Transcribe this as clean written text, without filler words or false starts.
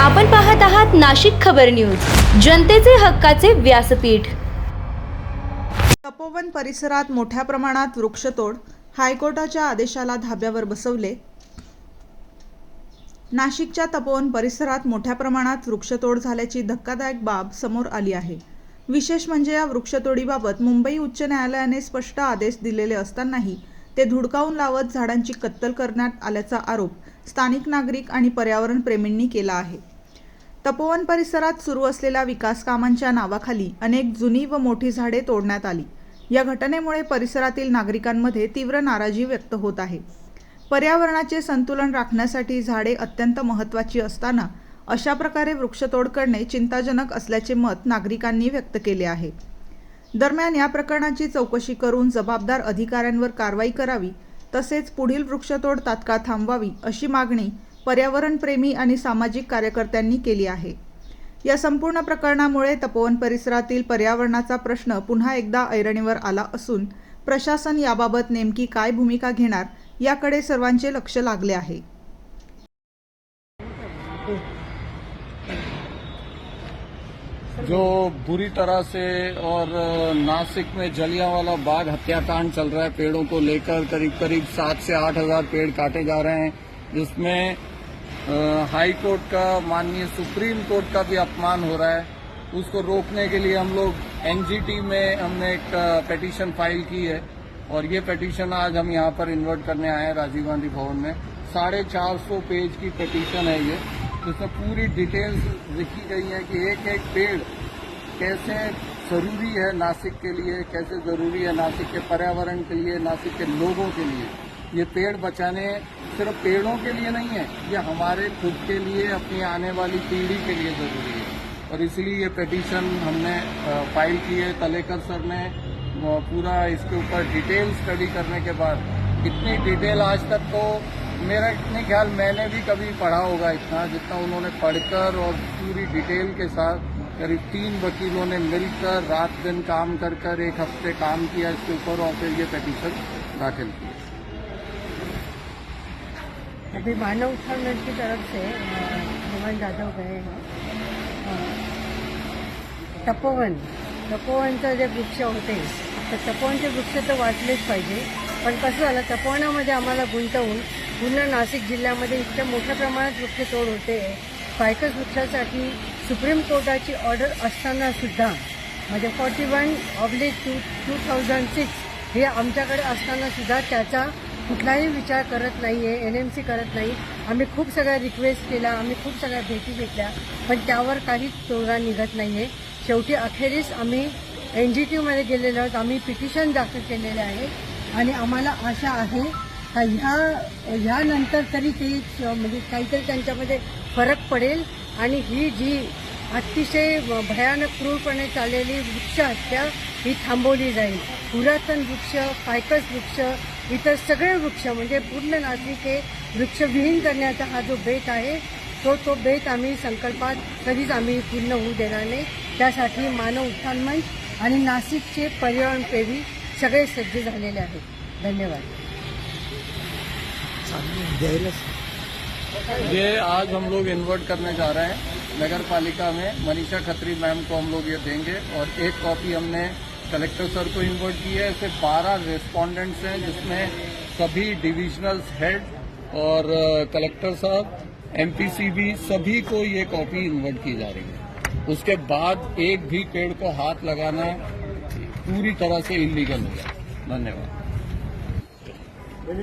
आपण पाहत आहात नाशिक खबर न्यूज, जनतेचे हक्काचे व्यासपीठ। तपोवन परिसरात मोठ्या प्रमाणात वृक्षतोड, हायकोर्टाच्या आदेशाला धाब्यावर बसवले। नाशिकच्या तपोवन परिसरात मोठ्या प्रमाणात वृक्षतोड झाल्याची धक्कादायक बाब समोर आली आहे। विशेष म्हणजे या वृक्षतोडीबाबत मुंबई उच्च न्यायालयाने स्पष्ट आदेश दिलेले असतानाही ते धुडकावून लावत झाडांची कत्तल करण्यात आल्याचा आरोप स्थानिक नागरिक आणि पर्यावरण प्रेमींनी केला आहे। तपोवन परिसरात सुरू असलेल्या विकास कामांच्या नावाखाली अनेक जुनी व मोठी झाडे तोडण्यात आली। या घटनेमुळे परिसरातील नागरिकांमध्ये तीव्र नाराजी व्यक्त होत आहे। पर्यावरणाचे संतुलन राखण्यासाठी झाडे अत्यंत महत्त्वाची असताना अशा प्रकारे वृक्षतोड करणे चिंताजनक असल्याचे मत नागरिकांनी व्यक्त केले आहे। दरम्यान या प्रकरणाची चौकशी करून जबाबदार अधिकाऱ्यांवर कारवाई करावी, तसेच पुढील वृक्षतोड तात्काळ थांबवावी अशी मागणी पर्यावरणप्रेमी आणि सामाजिक कार्यकर्त्यांनी केली आहे। या संपूर्ण प्रकरणामुळे तपोवन परिसरातील पर्यावरणाचा प्रश्न पुन्हा एकदा ऐरणीवर आला असून प्रशासन याबाबत नेमकी काय भूमिका घेणार याकडे सर्वांचे लक्ष लागले आहे। जो बुरी तरह से और नासिक में जलियांवाला बाग हत्याकांड चल रहा है, पेड़ों को लेकर करीब 7 से 8 हज़ार पेड़ काटे जा रहे हैं, जिसमें हाई कोर्ट का, माननीय सुप्रीम कोर्ट का भी अपमान हो रहा है। उसको रोकने के लिए हम लोग एनजीटी में हमने एक पिटीशन फाइल की है और ये पिटीशन आज हम यहाँ पर इन्वर्ट करने आए हैं राजीव गांधी भवन में। 450 पेज की पिटीशन है ये, जिसमें पूरी डिटेल्स लिखी गई है कि एक एक पेड़ कैसे जरूरी है नासिक के लिए, कैसे जरूरी है नासिक के पर्यावरण के लिए, नासिक के लोगों के लिए। ये पेड़ बचाने सिर्फ पेड़ों के लिए नहीं है, ये हमारे खुद के लिए, अपनी आने वाली पीढ़ी के लिए जरूरी है। और इसलिए ये पिटीशन हमने फाइल की है। तलेकर सर ने पूरा इसके ऊपर डिटेल स्टडी करने के बाद, इतनी डिटेल आज तक तो मेरा इतने ख्याल मैंने भी कभी पढ़ा होगा इतना, जितना उन्होंने पढ़कर और पूरी डिटेल के साथ करीब 3 वकीलों ने मिलकर रात दिन काम कर 1 हफ्ते काम किया इसके ऊपर और फिर ये पिटीशन दाखिल की। अभी मानव उत्थान मंच की तरफ से हेमंत जाधव गए हैं। तपोवनचं जे वृक्ष होते, तर तपोवनचे वृक्ष तर वाचलेच पाहिजे, पण कसं झालं, तपोवनामध्ये आम्हाला गुंतवून पूर्ण नाशिक जिल्ह्यामध्ये इतक्या मोठ्या प्रमाणात वृक्षतोड होते। फायकस वृक्षासाठी सुप्रीम कोर्टाची ऑर्डर असताना सुद्धा, म्हणजे 41/2006 हे आमच्याकडे असताना सुद्धा त्याचा कुठलाही विचार करत नाही आहे, NMC करत नाही। आम्ही खूप सगळ्या रिक्वेस्ट केल्या, आम्ही खूप सगळ्या भेटी घेतल्या, पण त्यावर काहीच तोडगा निघत नाही आहे। शेवटी अखेरीस आम्ही NGTमध्ये गेलेलो आहोत, आम्ही पिटिशन दाखल केलेले आहे आणि आम्हाला आशा आहे का ह्यानंतर तरी ते म्हणजे काहीतरी त्यांच्यामध्ये फरक पडेल आणि ही जी अतिशय भयानक क्रूरपणे चाललेली वृक्ष हत्या ही थांबवली जाईल। पुरातन वृक्ष, फायकस वृक्ष, इतर सगळे वृक्ष म्हणजे पूर्ण नाशिक हे वृक्षविहीन करण्याचा हा जो बेत आहे, तो बेत आम्ही संकल्पात कधीच आम्ही पूर्ण होऊ देणार नाही। त्यासाठी मानव उत्थान मंच आणि नाशिकचे पर्यावरणप्रेमी सगळे सज्ज झालेले आहेत। धन्यवाद। ये आज हम लोग इन्वर्ट करने जा रहे हैं नगर पालिका में। मनीषा खत्री मैम को हम लोग ये देंगे और एक कॉपी हमने कलेक्टर सर को इन्वर्ट की है। ऐसे 12 रेस्पोंडेंट्स हैं, जिसमें सभी डिविजनल्स हेड और कलेक्टर साहब, MPCB, सभी को ये कॉपी इन्वर्ट की जा रही है। उसके बाद एक भी पेड़ को हाथ लगाना पूरी तरह से इलीगल हो गया। धन्यवाद।